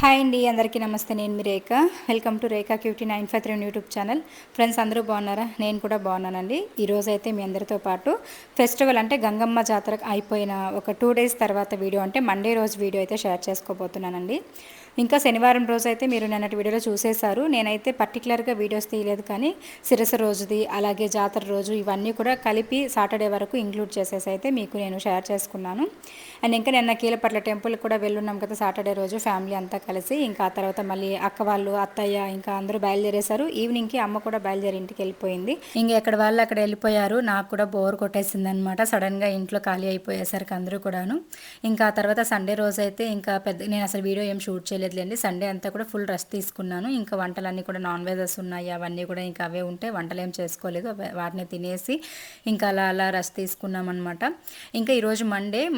Hi అండి, అందరికీ నమస్తే. నేను మీ Rekha. Welcome to Rekha cutie 953 YouTube channel. Friends, అందరూ బాగున్నారా? నేను కూడా బాగున్నానండి. ఈరోజు అయితే మీ అందరితో పాటు ఫెస్టివల్ అంటే గంగమ్మ జాతర అయిపోయిన ఒక 2 డేస్ తర్వాత వీడియో, అంటే మండే రోజు వీడియో అయితే షేర్ చేసుకోబోతున్నానండి. ఇంకా శనివారం రోజు అయితే మీరు నిన్నటి వీడియోలో చూసేశారు. నేనైతే పర్టికులర్గా వీడియోస్ తీయలేదు, కానీ శిరస రోజుది అలాగే జాతర రోజు ఇవన్నీ కూడా కలిపి సాటర్డే వరకు ఇంక్లూడ్ చేసేసి అయితే మీకు నేను షేర్ చేసుకున్నాను. అండ్ ఇంకా నిన్న కీలపట్ల టెంపుల్ కూడా వెళ్ళున్నాం కదా సాటర్డే రోజు, ఫ్యామిలీ అంతా కలిసి. ఇంకా ఆ తర్వాత మళ్ళీ అక్క వాళ్ళు, అత్తయ్య ఇంకా అందరూ బయలుదేరేశారు. ఈవినింగ్కి అమ్మ కూడా బయలుదేరి ఇంటికి వెళ్ళిపోయింది. ఇంకా ఎక్కడ వాళ్ళు అక్కడ వెళ్ళిపోయారు. నాకు కూడా బోర్ కొట్టేసింది అనమాట. సడన్గా ఇంట్లో ఖాళీ అయిపోయేసరికి అందరూ కూడాను. ఇంకా ఆ తర్వాత సండే రోజు అయితే ఇంకా నేను అసలు వీడియో ఏం షూట్ చేయలేదులేండి. సండే అంతా కూడా ఫుల్ రెస్ట్ తీసుకున్నాను. ఇంకా వంటలన్నీ కూడా నాన్ వెజెస్ ఉన్నాయి, అవన్నీ కూడా ఇంకా అవే ఉంటే వంటలు ఏం చేసుకోలేదు, వాటిని తినేసి ఇంకా అలా రెస్ట్ తీసుకున్నాం అనమాట. ఇంకా ఈరోజు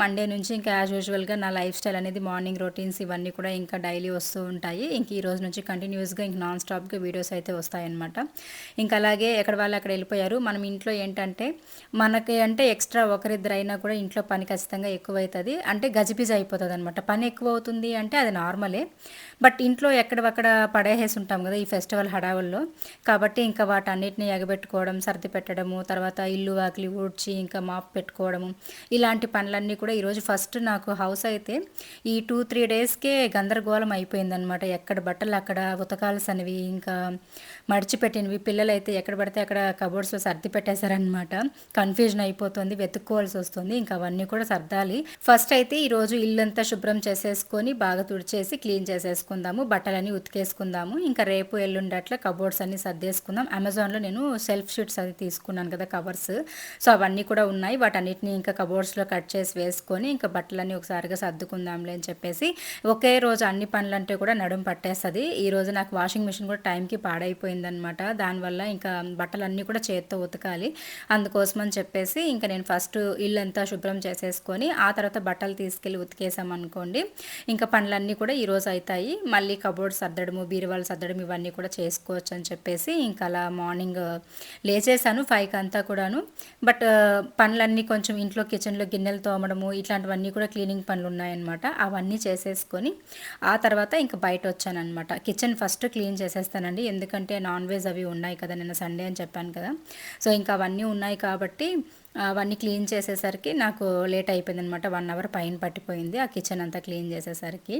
మండే నుంచి ఇంకా యాజ్ యూజువల్గా నా లైఫ్ స్టైల్ అనేది, మార్నింగ్ రొటీన్స్ ఇవన్నీ కూడా ఇంకా డైలీ వస్తూ ఉంటాయి. ఇంక ఈ రోజు నుంచి కంటిన్యూస్గా ఇంక నాన్ స్టాప్గా వీడియోస్ అయితే వస్తాయన్నమాట. ఇంకా అలాగే ఎక్కడ వాళ్ళు అక్కడ వెళ్ళిపోయారు. మనం ఇంట్లో ఏంటంటే మనకి అంటే ఎక్స్ట్రా ఒకరిద్దరు అయినా కూడా ఇంట్లో పని ఖచ్చితంగా ఎక్కువ అవుతుంది, అంటే గజిబిజి అయిపోతుంది అనమాట. పని ఎక్కువ అవుతుంది అంటే అది నార్మలే, బట్ ఇంట్లో ఎక్కడక్కడ పడేసేసి ఉంటాం కదా ఈ ఫెస్టివల్ హడావుల్లో. కాబట్టి ఇంకా వాటన్నిటిని ఎగబెట్టుకోవడం, సర్ది పెట్టడము, తర్వాత ఇల్లు వాకిలి ఊడ్చి ఇంకా మాప్ పెట్టుకోవడము, ఇలాంటి పనులన్నీ కూడా ఈరోజు ఫస్ట్ నాకు హౌస్ అయితే ఈ 2-3 డేస్కే గందరగోళం అయిపోయిందనమాట. ఎక్కడ బట్టలు అక్కడ ఉతకాల్సినవి, ఇంకా మడిచిపెట్టినవి, పిల్లలు అయితే ఎక్కడ పడితే అక్కడ కబోర్డ్స్లో సర్ది పెట్టేశారనమాట. కన్ఫ్యూజన్ అయిపోతుంది, వెతుక్కోవాల్సి వస్తుంది. ఇంకా అవన్నీ కూడా సర్దాలి. ఫస్ట్ అయితే ఈరోజు ఇల్లంతా శుభ్రం చేసేసుకొని బాగా తుడిచేసి క్లీన్ చేసేసుకుందాము, బట్టలన్నీ ఉతికేసుకుందాము. ఇంకా రేపు ఎల్లుండి అట్లా కబోర్డ్స్ అన్ని సర్దేసుకుందాం. అమెజాన్లో నేను సెల్ఫ్ షీట్స్ అది తీసుకున్నాను కదా, కవర్స్. సో అవన్నీ కూడా ఉన్నాయి. వాటన్నిటిని ఇంకా కబోర్డ్స్లో కట్ చేసి వేసుకొని ఇంకా బట్టలన్నీ ఒకసారిగా సర్దుకుందాంలే అని చెప్పేసి, ఒకే రోజు అన్ని పనులంటే కూడా నడుము పట్టేస్తుంది. ఈ రోజు నాకు వాషింగ్ మిషన్ కూడా టైంకి పాడైపోయిందనమాట. దానివల్ల ఇంకా బట్టలన్నీ కూడా చేత్తో ఉతకాలి. అందుకోసం అని చెప్పేసి ఇంకా నేను ఫస్ట్ ఇల్లంతా శుభ్రం చేసేసుకొని ఆ తర్వాత బట్టలు తీసుకెళ్ళి ఉతికేసామనుకోండి, ఇంకా పనులన్నీ కూడా ఈరోజు అవుతాయి. మళ్ళీ కబోర్డ్స్ సర్దడము, బీరువాలు సర్దడం ఇవన్నీ కూడా చేసుకోవచ్చు అని చెప్పేసి ఇంకా అలా మార్నింగ్ లేచేసాను 5కి అంతా కూడాను. బట్ పనులన్నీ కొంచెం ఇంట్లో కిచెన్లో గిన్నెలు తోమడము ఇట్లాంటివన్నీ కూడా క్లీనింగ్ పనులు ఉన్నాయన్నమాట. అవన్నీ చేసేసుకొని ఆ తర్వాత ఇంకా బయట వచ్చానమాట. కిచెన్ ఫస్ట్ క్లీన్ చేసేస్తానండి, ఎందుకంటే నాన్ వెజ్ అవి ఉన్నాయి కదా, నిన్న సండే అని చెప్పాను కదా. సో ఇంకా అవన్నీ ఉన్నాయి కాబట్టి అవన్నీ క్లీన్ చేసేసరికి నాకు లేట్ అయిపోయింది అనమాట. 1 అవర్ పైన పట్టిపోయింది ఆ కిచెన్ అంతా క్లీన్ చేసేసరికి.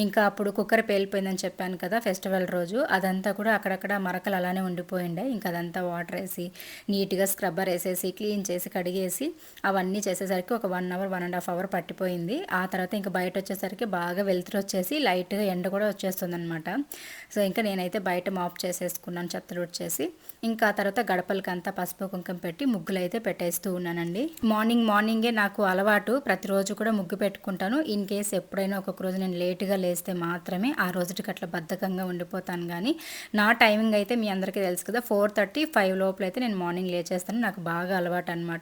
ఇంకా అప్పుడు కుక్కర్ పేలిపోయిందని చెప్పాను కదా ఫెస్టివల్ రోజు, అదంతా కూడా అక్కడక్కడ మరకలు అలానే ఉండిపోయిండే. ఇంకా అదంతా వాటర్ వేసి నీట్గా స్క్రబ్బర్ వేసేసి క్లీన్ చేసి కడిగేసి అవన్నీ చేసేసరికి ఒక 1 అవర్ 1.5 అవర్ పట్టిపోయింది. ఆ తర్వాత ఇంకా బయట వచ్చేసరికి బాగా వెలుతురు వచ్చేసి లైట్గా ఎండ కూడా వచ్చేస్తుంది అనమాట. సో ఇంకా నేనైతే బయట మాప్ చేసేసుకున్నాను, చెత్తలు వచ్చేసి. ఇంకా ఆ తర్వాత గడపలకి అంతా పసుపు కుంకుమ పెట్టి ముగ్గులు అయితే పెట్టేస్తూ ఉన్నానండి. మార్నింగే నాకు అలవాటు, ప్రతిరోజు కూడా ముగ్గు పెట్టుకుంటాను. ఇన్ కేస్ ఎప్పుడైనా ఒక్కొక్క రోజు నేను లేటుగా లేస్తే మాత్రమే ఆ రోజుకి అట్లా బద్ధకంగా ఉండిపోతాను. కానీ నా టైమింగ్ అయితే మీ అందరికీ తెలుసు కదా, 4:30, 5 లోపల అయితే నేను మార్నింగ్ లేచేస్తాను. నాకు బాగా అలవాటు అనమాట.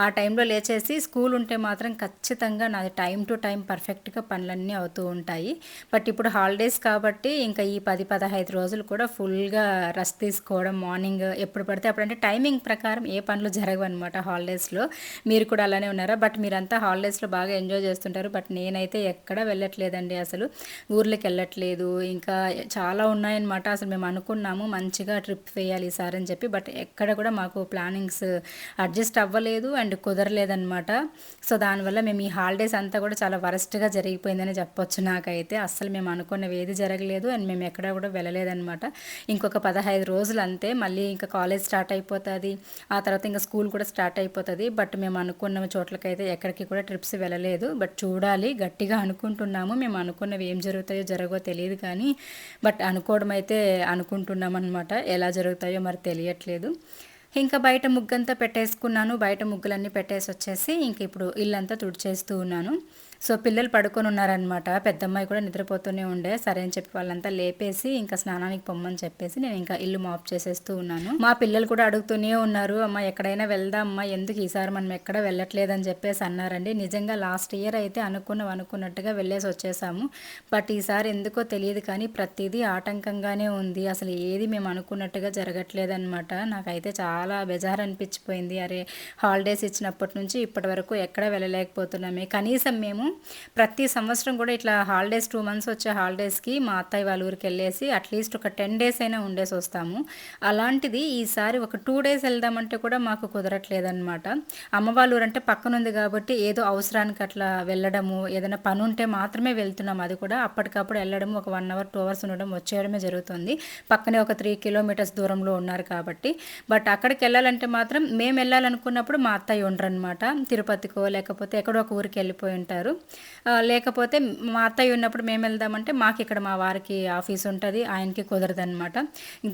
ఆ టైంలో లేచేసి స్కూల్ ఉంటే మాత్రం ఖచ్చితంగా నాది టైం టు టైం పర్ఫెక్ట్గా పనులన్నీ అవుతూ ఉంటాయి. బట్ ఇప్పుడు హాలిడేస్ కాబట్టి ఇంకా ఈ 10-15 రోజులు కూడా ఫుల్గా రెస్ట్ తీసుకోవడం, మార్నింగ్ ఎప్పుడు పడితే అప్పుడు, అంటే టైమింగ్ ప్రకారం ఏ పనులు జరగవు అనమాట హాలిడేస్లో. మీరు కూడా అలానే ఉన్నారా? బట్ మీరంతా హాలిడేస్లో బాగా ఎంజాయ్ చేస్తుంటారు. బట్ నేనైతే ఎక్కడా వెళ్ళట్లేదండి, అసలు ఊర్లోకి వెళ్ళట్లేదు. ఇంకా చాలా ఉన్నాయన్నమాట. అసలు మేము అనుకున్నాము మంచిగా ట్రిప్ వేయాలి ఈసారి అని చెప్పి, బట్ ఎక్కడ కూడా మాకు ప్లానింగ్స్ అడ్జస్ట్ అవ్వలేదు అండ్ కుదరలేదన్నమాట. సో దానివల్ల మేము ఈ హాలిడేస్ అంతా కూడా చాలా వరస్ట్గా జరిగిపోయిందని చెప్పొచ్చు. నాకైతే అస్సలు మేము అనుకున్నవి ఏది జరగలేదు అండ్ మేము ఎక్కడ కూడా వెళ్ళలేదన్నమాట. ఇంకొక 15 రోజులు అంతే, మళ్ళీ ఇంకా కాలేజ్ స్టార్ట్ అయిపోతుంది. ఆ తర్వాత ఇంకా స్కూల్ కూడా స్టార్ట్ అయిపోతుంది. బట్ మేము అనుకున్న చోట్లకైతే ఎక్కడికి కూడా ట్రిప్స్ వెళ్ళలేదు. బట్ చూడాలి, గట్టిగా అనుకుంటున్నాము. మేము అనుకున్నవి ఏం జరుగుతాయో జరగవో తెలియదు కానీ, బట్ అనుకోవడం అయితే అనుకుంటున్నాం అనమాట. ఎలా జరుగుతాయో మరి తెలియట్లేదు. ఇంకా బయట ముగ్గంతా పెట్టేసుకున్నాను. బయట ముగ్గులన్నీ పెట్టేసి వచ్చేసి ఇంక ఇప్పుడు ఇల్లంతా తుడిచేస్తూ ఉన్నాను. సో పిల్లలు పడుకొని ఉన్నారనమాట. పెద్దమ్మాయి కూడా నిద్రపోతూనే ఉండే. సరే అని చెప్పి వాళ్ళంతా లేపేసి ఇంకా స్నానానికి పొమ్మని చెప్పేసి నేను ఇంకా ఇల్లు మాప్ చేసేస్తూ ఉన్నాను. మా పిల్లలు కూడా అడుగుతూనే ఉన్నారు, అమ్మ ఎక్కడైనా వెళ్దాం అమ్మ, ఎందుకు ఈసారి మనం ఎక్కడ వెళ్ళట్లేదని చెప్పేసి అన్నారండి. నిజంగా లాస్ట్ ఇయర్ అయితే అనుకున్నట్టుగా వెళ్ళేసి వచ్చేసాము. బట్ ఈసారి ఎందుకో తెలియదు కానీ ప్రతిదీ ఆటంకంగానే ఉంది. అసలు ఏది మేము అనుకున్నట్టుగా జరగట్లేదన్నమాట. నాకైతే చాలా బెజార్ అనిపించిపోయింది. అరే హాలిడేస్ ఇచ్చినప్పటి నుంచి ఇప్పటి వరకు ఎక్కడ వెళ్ళలేకపోతున్నామే. కనీసం మేము ప్రతి సంవత్సరం కూడా ఇట్లా హాలిడేస్ 2 మంత్స్ వచ్చే హాలిడేస్కి మా అత్తయ్య వాళ్ళ ఊరికి వెళ్ళేసి అట్లీస్ట్ ఒక 10 డేస్ అయినా ఉండేసి వస్తాము. అలాంటిది ఈసారి ఒక 2 డేస్ వెళ్దామంటే కూడా మాకు కుదరట్లేదనమాట. అమ్మ వాళ్ళ ఊరంటే పక్కనుంది కాబట్టి ఏదో అవసరానికి అట్లా వెళ్ళడము, ఏదైనా పని ఉంటే మాత్రమే వెళ్తున్నాం. అది కూడా అప్పటికప్పుడు వెళ్ళడము, ఒక 1 అవర్ 2 అవర్స్ ఉండడం వచ్చేయడమే జరుగుతుంది. పక్కనే ఒక 3 కిలోమీటర్స్ దూరంలో ఉన్నారు కాబట్టి. బట్ అక్కడికి వెళ్ళాలంటే మాత్రం మేము వెళ్ళాలనుకున్నప్పుడు మా అత్తయ్య ఉండరనమాట. తిరుపతికో లేకపోతే ఎక్కడో ఒక ఊరికి వెళ్ళిపోయి ఉంటారు. లేకపోతే మా అత్తయ్య ఉన్నప్పుడు మేము వెళ్దామంటే మాకు ఇక్కడ మా వారికి ఆఫీస్ ఉంటుంది, ఆయనకి కుదరదనమాట.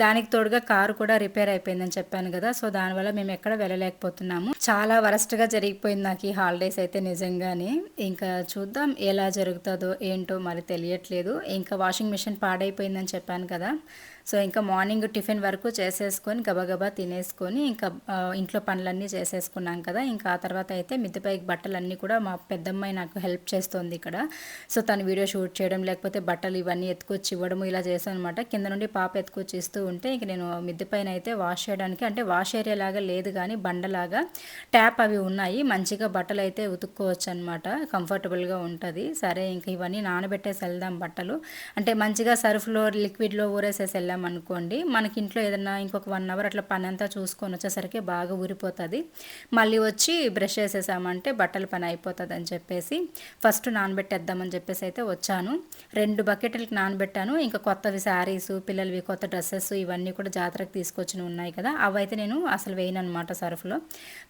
దానికి తోడుగా కారు కూడా రిపేర్ అయిపోయిందని చెప్పాను కదా, సో దానివల్ల మేము ఎక్కడ వెళ్ళలేకపోతున్నాము. చాలా వరస్ట్గా జరిగిపోయింది నాకు ఈ హాలిడేస్ అయితే నిజంగానే. ఇంకా చూద్దాం ఎలా జరుగుతుందో ఏంటో మరి తెలియట్లేదు. ఇంకా వాషింగ్ మిషన్ పాడైపోయిందని చెప్పాను కదా, సో ఇంకా మార్నింగ్ టిఫిన్ వరకు చేసేసుకొని గబగబా తినేసుకొని ఇంకా ఇంట్లో పనులన్నీ చేసేసుకున్నాం కదా. ఇంకా ఆ తర్వాత అయితే మిద్దెపైకి బట్టలన్నీ కూడా మా పెద్దమ్మాయి నాకు హెల్ప్ చేస్తుంది ఇక్కడ. సో తను వీడియో షూట్ చేయడం, లేకపోతే బట్టలు ఇవన్నీ ఎత్తుకొచ్చి ఇవ్వడము ఇలా చేశాను అనమాట. కింద నుండి పాప ఎత్తుకొచ్చి ఇస్తూ ఉంటే ఇంక నేను మిద్దె పైన అయితే వాష్ చేయడానికి, అంటే వాష్ ఏరియా లాగా లేదు కానీ బండలాగా ట్యాప్ అవి ఉన్నాయి, మంచిగా బట్టలు అయితే ఉతుక్కోవచ్చు అనమాట, కంఫర్టబుల్గా ఉంటుంది. సరే ఇంక ఇవన్నీ నానబెట్టేసి వెళ్దాం బట్టలు, అంటే మంచిగా సర్ఫ్లో లిక్విడ్లో ఊరేసేసి వెళ్ళాం అనుకోండి, మనకి ఇంట్లో ఏదన్నా ఇంకొక 1 అవర్ అట్లా పని అంతా చూసుకొని వచ్చేసరికి బాగా ఊరిపోతుంది. మళ్ళీ వచ్చి బ్రష్ చేసేసామంటే బట్టల పని అయిపోతుంది అని చెప్పేసి ఫస్ట్ నానబెట్టేద్దామని చెప్పేసి అయితే వచ్చాను. 2 బకెట్లకి నానబెట్టాను. ఇంకా కొత్తవి శారీస్, పిల్లలవి కొత్త డ్రెస్సెస్ ఇవన్నీ కూడా జాతరకు తీసుకొచ్చినవి ఉన్నాయి కదా, అవి అయితే నేను అసలు వేయను అనమాట సర్ఫ్లో.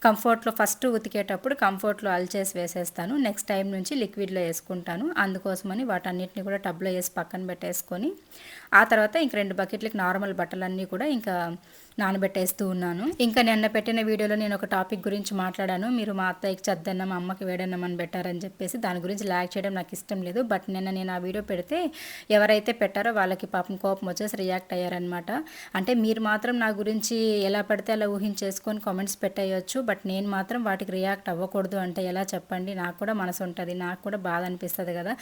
కంఫర్ట్లో ఫస్ట్ ఉతికేటప్పుడు కంఫర్ట్లో అల్చేసి వేసేస్తాను, నెక్స్ట్ టైం నుంచి లిక్విడ్లో వేసుకుంటాను. అందుకోసమని వాటన్నిటిని కూడా టబ్లో వేసి పక్కన పెట్టేసుకొని ఆ తర్వాత ఇంక 2 బకెట్లకి నార్మల్ బట్టలన్నీ కూడా ఇంకా నానబెట్టేస్తూ ఉన్నాను. ఇంకా నిన్న పెట్టిన వీడియోలో నేను ఒక టాపిక్ గురించి మాట్లాడాను, మీరు మా అత్తయ్యకి చద్దన్నం, మా అమ్మకి వేడన్నం అని పెట్టారని చెప్పేసి. దాని గురించి లాగ్ చేయడం నాకు ఇష్టం లేదు, బట్ నిన్న నేను ఆ వీడియో పెడితే ఎవరైతే పెట్టారో వాళ్ళకి పాపం కోపం వచ్చేసి రియాక్ట్ అయ్యారనమాట. అంటే మీరు మాత్రం నా గురించి ఎలా పడితే అలా ఊహించేసుకొని కామెంట్స్ పెట్టేయచ్చు, బట్ నేను మాత్రం వాటికి రియాక్ట్ అవ్వకూడదు అంటే ఎలా చెప్పండి. నాకు కూడా మనసు ఉంటుంది, నాకు కూడా బాధ అనిపిస్తుంది కదా.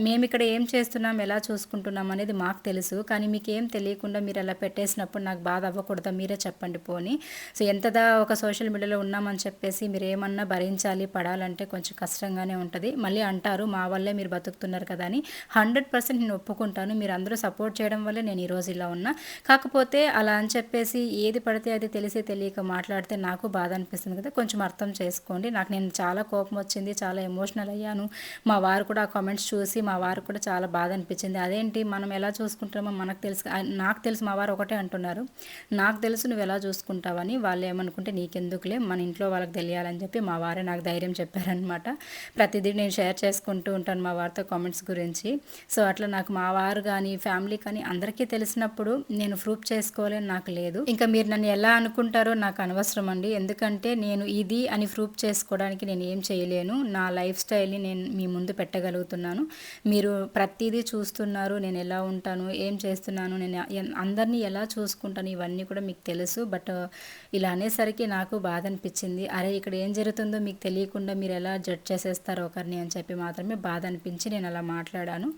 మేము ఇక్కడ ఏం చేస్తున్నాం, ఎలా చూసుకుంటున్నాం అనేది మాకు తెలుసు, కానీ మీకు ఏం తెలియకుండా మీరు అలా పెట్టేసినప్పుడు నాకు బాధ అవ్వకూడదు, మీరే చెప్పండి పోనీ. సో ఎంతదా ఒక సోషల్ మీడియాలో ఉన్నామని చెప్పేసి మీరు ఏమన్నా భరించాలి, పడాలంటే కొంచెం కష్టంగానే ఉంటుంది. మళ్ళీ అంటారు మా వల్లే మీరు బతుకుతున్నారు కదా అని. 100% నేను ఒప్పుకుంటాను, మీరు అందరూ సపోర్ట్ చేయడం వల్లే నేను ఈరోజు ఇలా ఉన్నా. కాకపోతే అలా అని చెప్పేసి ఏది పడితే అది తెలిసి తెలియక మాట్లాడితే నాకు బాధ అనిపిస్తుంది కదా, కొంచెం అర్థం చేసుకోండి. నేను చాలా కోపం వచ్చింది, చాలా ఎమోషనల్ అయ్యాను. మా వారు కూడా ఆ కామెంట్స్ చూసి మా వారు కూడా చాలా బాధ అనిపించింది. అదేంటి మనం ఎలా చూసుకుంటామో మనకు తెలుసు, నాకు తెలుసు. మా వారు ఒకటే అంటున్నారు, నాకు తెలుసు నువ్వు ఎలా చూసుకుంటావని, వాళ్ళు ఏమనుకుంటే నీకెందుకులే, మన ఇంట్లో వాళ్ళకి తెలియాలని చెప్పి మా వారే నాకు ధైర్యం చెప్పారనమాట. ప్రతిదీ నేను షేర్ చేసుకుంటూ ఉంటాను మా వారితో కామెంట్స్ గురించి. సో అట్లా నాకు మా వారు కానీ ఫ్యామిలీ కానీ అందరికీ తెలిసినప్పుడు నేను ప్రూఫ్ చేసుకోవాలని నాకు లేదు. ఇంకా మీరు నన్ను ఎలా అనుకుంటారో నాకు అనవసరం అండి, ఎందుకంటే నేను ఇది అని ప్రూఫ్ చేసుకోవడానికి నేను ఏం చేయలేను. నా లైఫ్ స్టైల్ని నేను మీ ముందు పెట్టగలుగుతున్నాను. మీరు ప్రతిదీ చూస్తున్నారు, నేను ఎలా ఉంటాను, ఏం చేస్తున్నాను, నేను అందరినీ ఎలా చూసుకుంటాను, ఇవన్నీ కూడా మీకు తెలుసు. బట్ ఇలా అనేసరికి నాకు బాధ అనిపించింది. అరే ఇక్కడ ఏం జరుగుతుందో మీకు తెలియకుండా మీరు ఎలా జడ్జ్ చేసేస్తారు ఒకరిని అని చెప్పి మాత్రమే బాధ అనిపించి నేను అలా మాట్లాడాను.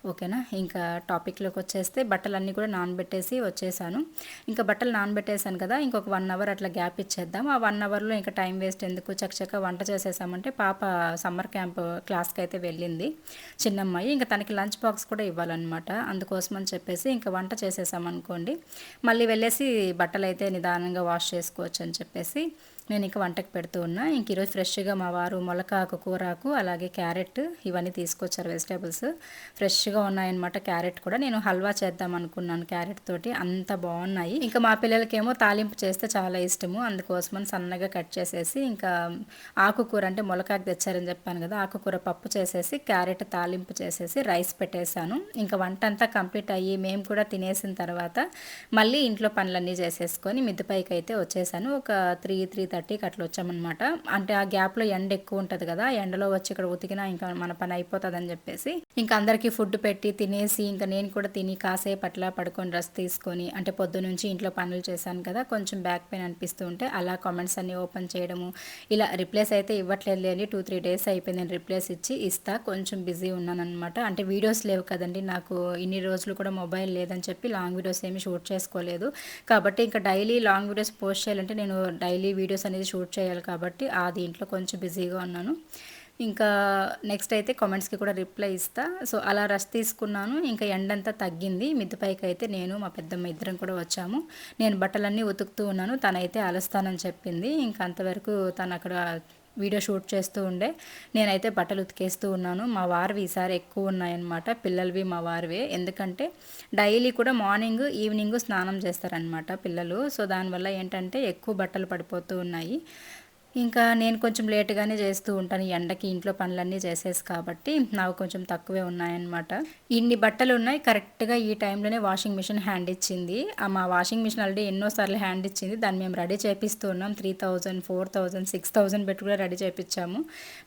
ఓకేనా, ఇంకా టాపిక్లోకి వచ్చేస్తే బట్టలన్నీ కూడా నానబెట్టేసి వచ్చేసాను. ఇంకా బట్టలు నానబెట్టేసాను కదా, ఇంకొక 1 అవర్ అట్లా గ్యాప్ ఇచ్చేద్దాం. ఆ 1 అవర్లో ఇంకా టైం వేస్ట్ ఎందుకు, చక్కచక్క వంట చేసేసామంటే పాప సమ్మర్ క్యాంప్ క్లాస్కి అయితే వెళ్ళింది చిన్నమ్మాయి. ఇంకా తనకి లంచ్ బాక్స్ కూడా ఇవ్వాలన్నమాట, అందుకోసం అని చెప్పేసి ఇంకా వంట చేసేసామనుకోండి, మళ్ళీ వెళ్ళేసి బట్టలు అయితే నిదానంగా వాష్ చేసుకోవచ్చు అని చెప్పేసి నేను ఇంకా వంటకు పెడుతూ ఉన్నా. ఇంక ఈరోజు ఫ్రెష్గా మా వారు మొలకాకు కూరాకు అలాగే క్యారెట్ ఇవన్నీ తీసుకొచ్చారు, వెజిటేబుల్స్ ఫ్రెష్గా ఉన్నాయన్నమాట. క్యారెట్ కూడా నేను హల్వా చేద్దాం అనుకున్నాను క్యారెట్ తోటి, అంత బాగున్నాయి. ఇంకా మా పిల్లలకేమో తాలింపు చేస్తే చాలా ఇష్టము, అందుకోసమని సన్నగా కట్ చేసేసి ఇంకా ఆకుకూర అంటే మొలకాకు తెచ్చారని చెప్పాను కదా, ఆకుకూర పప్పు చేసేసి క్యారెట్ తాలింపు చేసేసి రైస్ పెట్టేశాను. ఇంకా వంట అంతా కంప్లీట్ అయ్యి మేము కూడా తినేసిన తర్వాత మళ్ళీ ఇంట్లో పనులన్నీ చేసేసుకొని మిద్దెపైకి అయితే వచ్చేసాను. ఒక 3:30కి అట్లా వచ్చామన్నమాట. అంటే ఆ గ్యాప్లో ఎండ ఎక్కువ ఉంటుంది కదా, ఎండలో వచ్చి ఇక్కడ ఉతికినా ఇంకా మన పని అయిపోతుంది అని చెప్పేసి ఇంకా అందరికీ ఫుడ్ పెట్టి తినేసి ఇంకా నేను కూడా తిని కాసేపు అట్లా పడుకొని రెస్ట్ తీసుకొని, అంటే పొద్దు నుంచి ఇంట్లో పనులు చేశాను కదా, కొంచెం బ్యాక్ పెయిన్ అనిపిస్తూ ఉంటే అలా కామెంట్స్ అన్నీ ఓపెన్ చేయడము, ఇలా రిప్లైస్ అయితే ఇవ్వట్లేదు లేని 2-3 డేస్ అయిపోయింది నేను రిప్లైస్ ఇస్తా, కొంచెం బిజీ ఉన్నాను అనమాట. అంటే వీడియోస్ లేవు కదండి నాకు, ఇన్ని రోజులు కూడా మొబైల్ లేదని చెప్పి లాంగ్ వీడియోస్ ఏమి షూట్ చేసుకోలేదు. కాబట్టి ఇంకా డైలీ లాంగ్ వీడియోస్ పోస్ట్ చేయాలంటే నేను డైలీ వీడియోస్ అనేది షూట్ చేయాలి కాబట్టి ఆ దీంట్లో కొంచెం బిజీగా ఉన్నాను. ఇంకా నెక్స్ట్ అయితే కామెంట్స్కి కూడా రిప్లై ఇస్తా. సో అలా రెస్ట్ తీసుకున్నాను. ఇంకా ఎండంతా తగ్గింది. మిద్ది పైకి అయితే నేను మా పెద్దమ్మ ఇద్దరం కూడా వచ్చాము. నేను బట్టలన్నీ ఉతుకుతూ ఉన్నాను. తనైతే అలుస్తానని చెప్పింది. ఇంకా అంతవరకు తను అక్కడ వీడియో షూట్ చేస్తూ ఉండే, నేనైతే బట్టలు ఉతికేస్తూ ఉన్నాను. మా వారివి ఈసారి ఎక్కువ ఉన్నాయన్నమాట, పిల్లలవి మా వారివే. ఎందుకంటే డైలీ కూడా మార్నింగ్ ఈవినింగ్ స్నానం చేస్తారనమాట పిల్లలు. సో దానివల్ల ఏంటంటే ఎక్కువ బట్టలు పడిపోతూ ఉన్నాయి. ఇంకా నేను కొంచెం లేటుగానే చేస్తూ ఉంటాను, ఈ ఎండకి ఇంట్లో పనులన్నీ చేసేసి, కాబట్టి నాకు కొంచెం తక్కువే ఉన్నాయన్నమాట. ఇన్ని బట్టలు ఉన్నాయి, కరెక్ట్గా ఈ టైంలోనే వాషింగ్ మిషన్ హ్యాండ్ ఇచ్చింది. మా వాషింగ్ మిషన్ ఆల్రెడీ ఎన్నోసార్లు హ్యాండ్ ఇచ్చింది. దాన్ని మేము రెడీ చేపిస్తూ ఉన్నాం. 3000, 4000, 6000 పెట్టి కూడా రెడీ చేయించాము.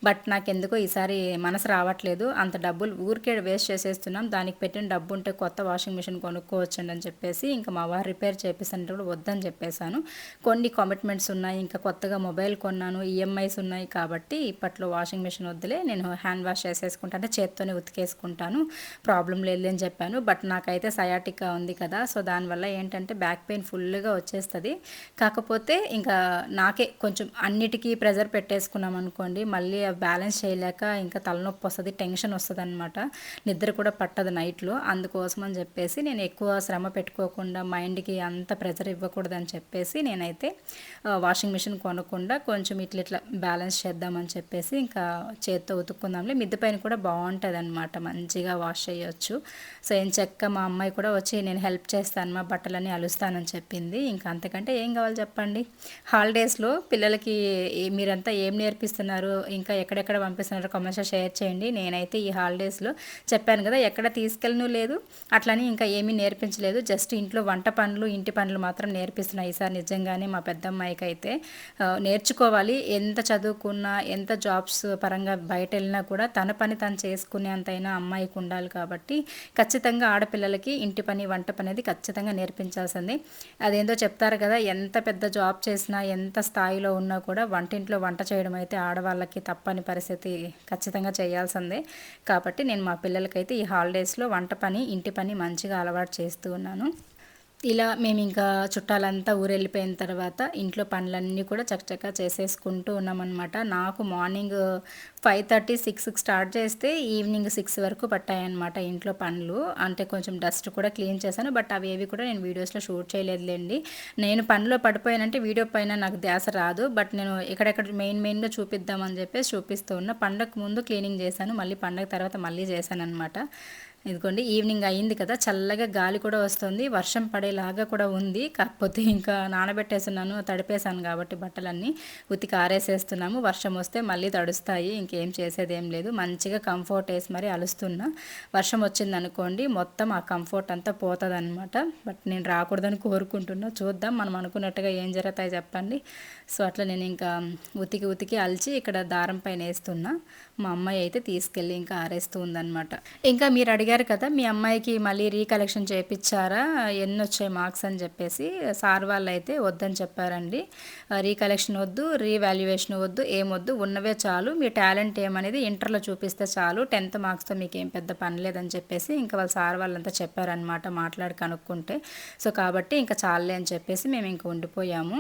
బట్ నాకు ఎందుకో ఈసారి మనసు రావట్లేదు. అంత డబ్బులు ఊరికే వేస్ట్ చేసేస్తున్నాం. దానికి పెట్టిన డబ్బు ఉంటే కొత్త వాషింగ్ మిషన్ కొనుక్కోవచ్చండి అని చెప్పేసి ఇంకా మా వారు రిపేర్ చేపిస్తుంటే కూడా వద్దని చెప్పేశాను. కొన్ని కమిట్మెంట్స్ ఉన్నాయి, ఇంకా కొత్తగా మొబైల్ కొన్నాను, ఈఎంఐస్ ఉన్నాయి, కాబట్టి ఇప్పట్లో వాషింగ్ మిషన్ వద్దులే, నేను హ్యాండ్ వాష్ చేసేసుకుంటాను, అంటే చేత్తోనే ఉతికేసుకుంటాను, ప్రాబ్లం లేదు అని చెప్పాను. బట్ నాకైతే సయాటికా ఉంది కదా, సో దానివల్ల ఏంటంటే బ్యాక్ పెయిన్ ఫుల్గా వచ్చేస్తుంది. కాకపోతే ఇంకా నాకే కొంచెం అన్నిటికీ ప్రెజర్ పెట్టేసుకున్నాం అనుకోండి, మళ్ళీ బ్యాలెన్స్ చేయలేక ఇంకా తలనొప్పి వస్తుంది, టెన్షన్ వస్తుంది అనమాట, నిద్ర కూడా పట్టదు నైట్లో. అందుకోసం అని చెప్పేసి నేను ఎక్కువ శ్రమ పెట్టుకోకుండా, మైండ్కి అంత ప్రెజర్ ఇవ్వకూడదని చెప్పేసి నేనైతే వాషింగ్ మిషన్ కొనకుండా కొంచెం ఇట్లా బ్యాలెన్స్ చేద్దామని చెప్పేసి ఇంకా చేత్తో ఉతుక్కుందాంలే. మిద్దె పైన కూడా బాగుంటుంది అనమాట, మంచిగా వాష్ చేయొచ్చు. సో ఏం చెక్క మా అమ్మాయి కూడా వచ్చి నేను హెల్ప్ చేస్తాను, మా బట్టలన్నీ అలుస్తానని చెప్పింది. ఇంకా అంతకంటే ఏం కావాలి చెప్పండి. హాలిడేస్లో పిల్లలకి మీరంతా ఏం నేర్పిస్తున్నారు, ఇంకా ఎక్కడెక్కడ పంపిస్తున్నారో కామెంట్స్లో షేర్ చేయండి. నేనైతే ఈ హాలిడేస్లో చెప్పాను కదా, ఎక్కడ తీసుకెళ్ళను లేదు, అట్లని ఇంకా ఏమీ నేర్పించలేదు. జస్ట్ ఇంట్లో వంట పనులు, ఇంటి పనులు మాత్రం నేర్పిస్తున్నాయి ఈసారి. నిజంగానే మా పెద్దమ్మాయికి అయితే నేర్చుకోవాలి. ఎంత చదువుకున్నా, ఎంత జాబ్స్ పరంగా బయట వెళ్ళినా కూడా తన పని తను చేసుకునేంతైనా అమ్మాయికి ఉండాలి. కాబట్టి ఖచ్చితంగా ఆడపిల్లలకి ఇంటి పని, వంట పని అనేది ఖచ్చితంగా నేర్పించాల్సింది. అదేందో చెప్తారు కదా, ఎంత పెద్ద జాబ్ చేసినా, ఎంత స్థాయిలో ఉన్నా కూడా వంటింట్లో వంట చేయడం అయితే ఆడవాళ్ళకి తప్పని పరిస్థితి, ఖచ్చితంగా చేయాల్సిందే. కాబట్టి నేను మా పిల్లలకైతే ఈ హాలిడేస్లో వంట పని, ఇంటి పని మంచిగా అలవాటు చేస్తూ ఉన్నాను. ఇలా మేము ఇంకా చుట్టాలంతా ఊరెళ్ళిపోయిన తర్వాత ఇంట్లో పనులన్నీ కూడా చకచకా చేసేసుకుంటూ ఉన్నామన్నమాట. నాకు మార్నింగ్ 5:30, 6కి స్టార్ట్ చేస్తే ఈవినింగ్ 6 వరకు పట్టాయన్నమాట ఇంట్లో పనులు. అంటే కొంచెం డస్ట్ కూడా క్లీన్ చేశాను, బట్ అవి ఏవి కూడా నేను వీడియోస్లో షూట్ చేయలేదులేండి. నేను పనిలో పడిపోయానంటే వీడియో పైన నాకు ధ్యాస రాదు. బట్ నేను ఎక్కడెక్కడ మెయిన్గా చూపిద్దామని చెప్పేసి చూపిస్తూ ఉన్నా. పండగ ముందు క్లీనింగ్ చేశాను, మళ్ళీ పండగ తర్వాత మళ్ళీ చేశాను అనమాట. ఇదిగోండి ఈవినింగ్ అయింది కదా, చల్లగా గాలి కూడా వస్తుంది, వర్షం పడేలాగా కూడా ఉంది. కాకపోతే ఇంకా నానబెట్టేస్తున్నాను, తడిపేశాను కాబట్టి బట్టలన్నీ ఉతికి ఆరేసేస్తున్నాము. వర్షం వస్తే మళ్ళీ తడుస్తాయి, ఇంకేం చేసేది ఏం లేదు. మంచిగా కంఫర్ట్ వేసి మరి అలుస్తున్నా. వర్షం వచ్చింది అనుకోండి, మొత్తం ఆ కంఫర్ట్ అంతా పోతుంది అనమాట. బట్ నేను రాకూడదని కోరుకుంటున్నా, చూద్దాం మనం అనుకున్నట్టుగా ఏం జరుగుతాయి చెప్పండి. సో అట్లా నేను ఇంకా ఉతికి అలిచి ఇక్కడ దారం పైన వేస్తున్నా. మా అమ్మాయి అయితే తీసుకెళ్ళి ఇంకా ఆరేస్తూ ఉందన్నమాట. ఇంకా మీరు అడిగారు కదా, మీ అమ్మాయికి మళ్ళీ రీకలెక్షన్ చేయించారా, ఎన్ని వచ్చాయి మార్క్స్ అని చెప్పేసి. సార్ వాళ్ళు అయితే వద్దని చెప్పారండి. రీకలెక్షన్ వద్దు, రీవాల్యుయేషన్ వద్దు, ఏమొద్దు, ఉన్నవే చాలు, మీ టాలెంట్ ఏమనేది ఇంటర్లో చూపిస్తే చాలు, 10th మార్క్స్తో మీకు ఏం పెద్ద పని లేదని చెప్పేసి ఇంకా వాళ్ళ సార్ వాళ్ళంతా చెప్పారనమాట, మాట్లాడి కనుక్కుంటే. సో కాబట్టి ఇంకా చాలే అని చెప్పేసి మేము ఇంక ఉండిపోయాము.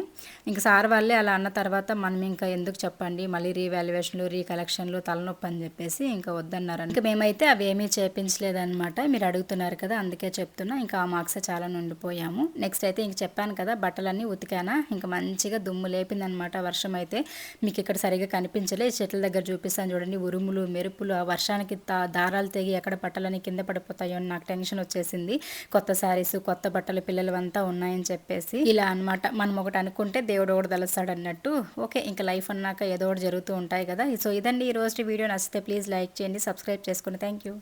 ఇంకా సార్ వాళ్ళే అలా అన్న తర్వాత మనం ఇంకా ఎందుకు చెప్పండి, మళ్ళీ రీవాల్యుయేషన్లు, రీకలెక్షన్లు, తలనొప్పి అని చెప్పేసి ఇంకా వద్దన్నారు. ఇంకా మేమైతే అవి ఏమీ చేయించలేదన్నమాట. మీరు అడుగుతున్నారు కదా, అందుకే చెప్తున్నా. ఇంకా ఆ మార్క్స్ చాలా ఉండిపోయాము. నెక్స్ట్ అయితే ఇంక చెప్పాను కదా, బట్టలన్నీ ఉతికానా, ఇంకా మంచిగా దుమ్ము లేపిందనమాట వర్షం అయితే. మీకు ఇక్కడ సరిగా కనిపించలే, చెట్ల దగ్గర చూపిస్తాను చూడండి, ఉరుములు మెరుపులు, ఆ వర్షానికి దారాలు తెగి ఎక్కడ బట్టలన్నీ కింద పడిపోతాయో అని నాకు టెన్షన్ వచ్చేసింది. కొత్త శారీస్, కొత్త బట్టలు పిల్లలు అంతా ఉన్నాయని చెప్పేసి ఇలా అనమాట. మనం ఒకటి అనుకుంటే దేవుడు ఒకటి తలుస్తాడు అన్నట్టు. ఓకే, ఇంకా లైఫ్ అన్నాక ఏదో ఒకటి జరుగుతూ ఉంటాయి కదా. సో ఇదండి ఈ రోజు వీడియో. నచ్చితే ప్లీజ్ లైక్ చేయండి, సబ్స్క్రైబ్ చేసుకోండి. Thank you.